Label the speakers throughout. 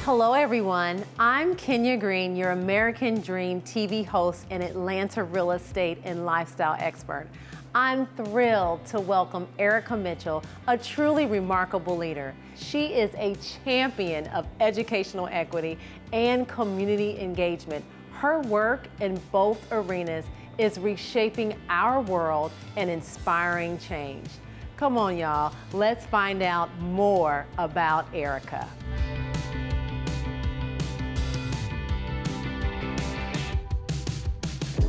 Speaker 1: Hello everyone, I'm Kenya Green, your American Dream TV host and Atlanta real estate and lifestyle expert. I'm thrilled to welcome Erica Mitchell, a truly remarkable leader. She is a champion of educational equity and community engagement. Her work in both arenas is reshaping our world and inspiring change. Come on, y'all, let's find out more about Erica.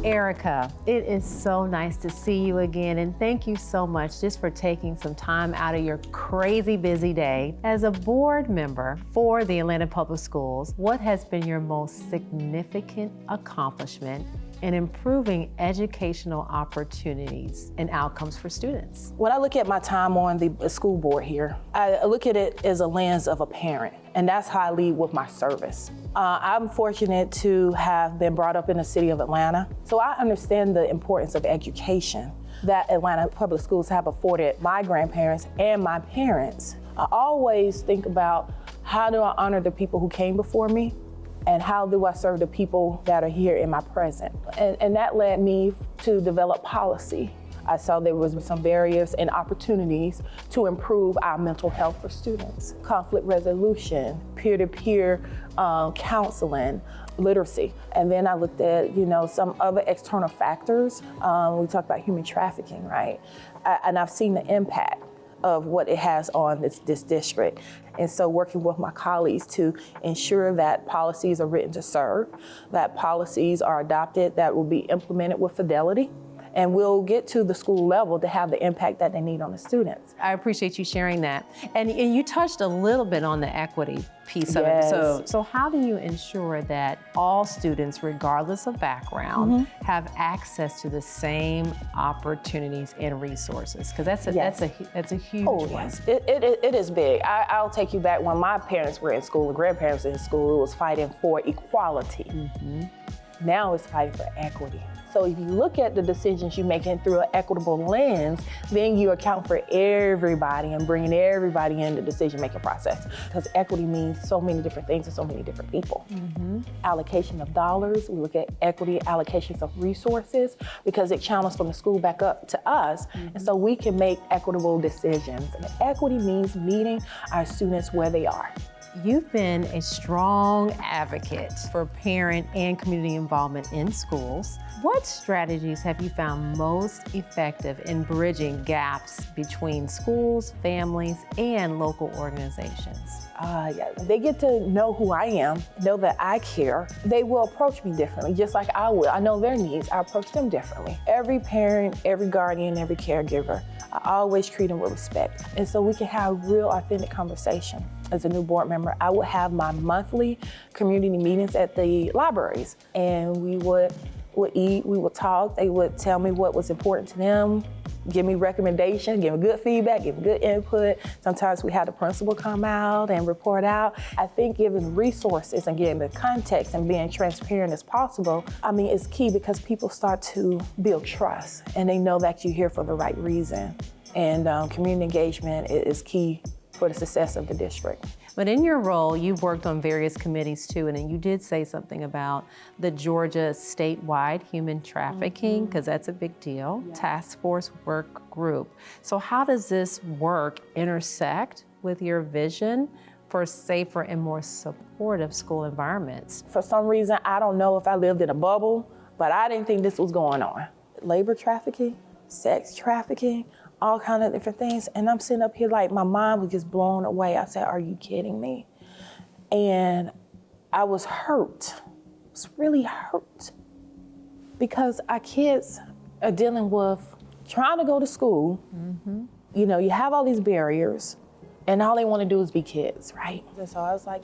Speaker 1: Erica, it is so nice to see you again, and thank you so much just for taking some time out of your crazy busy day. As a board member for the Atlanta Public Schools, what has been your most significant accomplishment in improving educational opportunities and outcomes for students?
Speaker 2: When I look at my time on the school board here, I look at it as a lens of a parent, and that's how I lead with my service. I'm fortunate to have been brought up in the city of Atlanta, so I understand the importance of education that Atlanta Public Schools have afforded my grandparents and my parents. I always think about, how do I honor the people who came before me? And how do I serve the people that are here in my present? And that led me to develop policy. I saw there was some barriers and opportunities to improve our mental health for students. Conflict resolution, peer-to-peer counseling, literacy. And then I looked at, some other external factors. We talked about human trafficking, right? And I've seen the impact of what it has on this district. And so working with my colleagues to ensure that policies are written to serve, that policies are adopted that will be implemented with fidelity, and will get to the school level to have the impact that they need on the students.
Speaker 1: I appreciate you sharing that. And you touched a little bit on the equity piece of
Speaker 2: Yes.
Speaker 1: it. So how do you ensure that all students, regardless of background, have access to the same opportunities and resources? Because that's a huge one.
Speaker 2: Yes, it is big. I'll take you back when my parents were in school and grandparents were in school. It was fighting for equality. Now it's fighting for equity. So if you look at the decisions you're making through an equitable lens, then you account for everybody and bringing everybody in the decision-making process. Because equity means so many different things to so many different people. Allocation of dollars, we look at equity allocations of resources because it channels from the school back up to us. And so we can make equitable decisions. And equity means meeting our students where they are.
Speaker 1: You've been a strong advocate for parent and community involvement in schools. What strategies have you found most effective in bridging gaps between schools, families, and local organizations?
Speaker 2: They get to know who I am, know that I care. They will approach me differently, just like I will. I know their needs, I approach them differently. Every parent, every guardian, every caregiver, I always treat them with respect. And so we can have real authentic conversation. As a new board member, I would have my monthly community meetings at the libraries, and we would eat, we would talk, they would tell me what was important to them, give me recommendations, give me good feedback, give me good input. Sometimes we had the principal come out and report out. I think giving resources and getting the context and being transparent as possible, is key because people start to build trust and they know that you're here for the right reason. And community engagement is key for the success of the district.
Speaker 1: But in your role, you've worked on various committees too, and then you did say something about the Georgia statewide human trafficking, because that's a big deal, task force work group. So how does this work intersect with your vision for safer and more supportive school environments?
Speaker 2: For some reason, I don't know if I lived in a bubble, but I didn't think this was going on. Labor trafficking, sex trafficking, all kind of different things. And I'm sitting up here like my mind was just blown away. I said, are you kidding me? And I was hurt. I was really hurt because our kids are dealing with trying to go to school. You have all these barriers and all they want to do is be kids, right? And so I was like,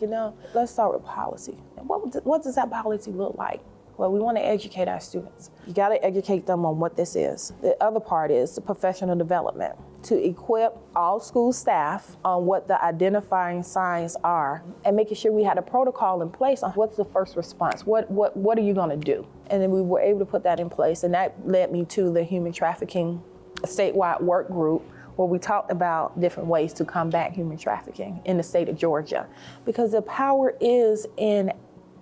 Speaker 2: let's start with policy. And what does that policy look like? Well, we want to educate our students. You got to educate them on what this is. The other part is the professional development, to equip all school staff on what the identifying signs are and making sure we had a protocol in place on what's the first response, what are you going to do? And then we were able to put that in place, and that led me to the human trafficking statewide work group, where we talked about different ways to combat human trafficking in the state of Georgia, because the power is in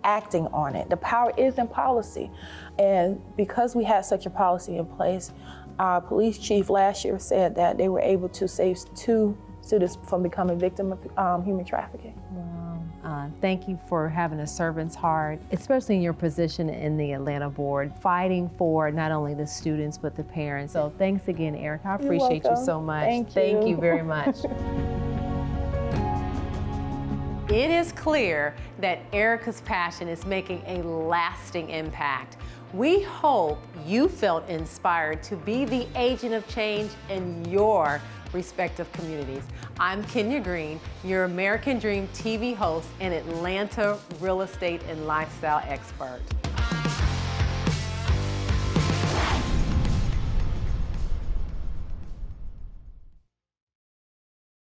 Speaker 2: acting on it. The power is in policy. And because we had such a policy in place, our police chief last year said that they were able to save 2 students from becoming victims of human trafficking.
Speaker 1: Thank you for having a servant's heart, especially in your position in the Atlanta board, fighting for not only the students, but the parents. So thanks again, Erica. I appreciate you so much. Thank you very much. It is clear that Erica's passion is making a lasting impact. We hope you felt inspired to be the agent of change in your respective communities. I'm Kenya Green, your American Dream TV host and Atlanta real estate and lifestyle expert.